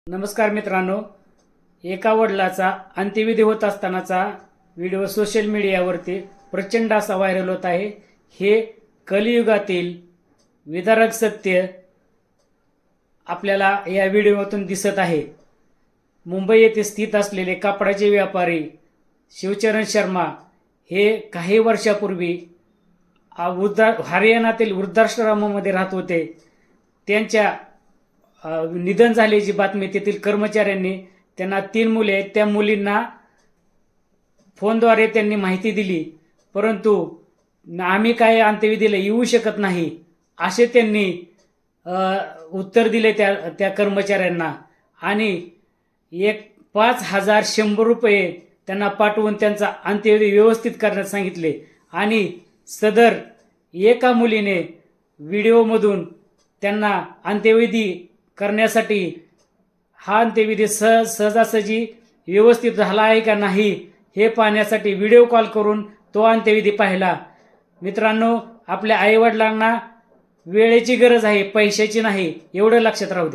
नमस्कार मित्रांनो, एका वडिलाचा अंत्यविधी होत असतानाचा व्हिडिओ सोशल मीडियावरती प्रचंड असा व्हायरल होत आहे। हे कलियुगातील विदारक सत्य आपल्याला या व्हिडिओतून दिसत आहे। मुंबई येथे स्थित असलेले कापडाचे व्यापारी शिवचरण शर्मा हे काही वर्षापूर्वी हरियाणातील वृद्धाश्रमामध्ये राहत होते। त्यांच्या निधन झाल्याची बातमी तेथील कर्मचाऱ्यांनी, त्यांना 3 मुले आहेत, त्या मुलींना फोनद्वारे त्यांनी माहिती दिली, परंतु आम्ही काय अंत्यविधीला येऊ शकत नाही असे त्यांनी उत्तर दिले त्या कर्मचाऱ्यांना। आणि 5,100 रुपये त्यांना पाठवून त्यांचा अंत्यविधी व्यवस्थित करण्यास सांगितले। आणि सदर एका मुलीने व्हिडिओमधून त्यांना अंत्यविधी करण्यासाठी हा अंत्यविधी सहजासहजी व्यवस्थित झाला आहे का नाही हे पाहण्यासाठी व्हिडिओ कॉल करून तो अंत्यविधी पाहिला। मित्रांनो, आपल्या आईवडिलांना वेळेची गरज आहे, पैशाची नाही, एवढं लक्षात राहू दे।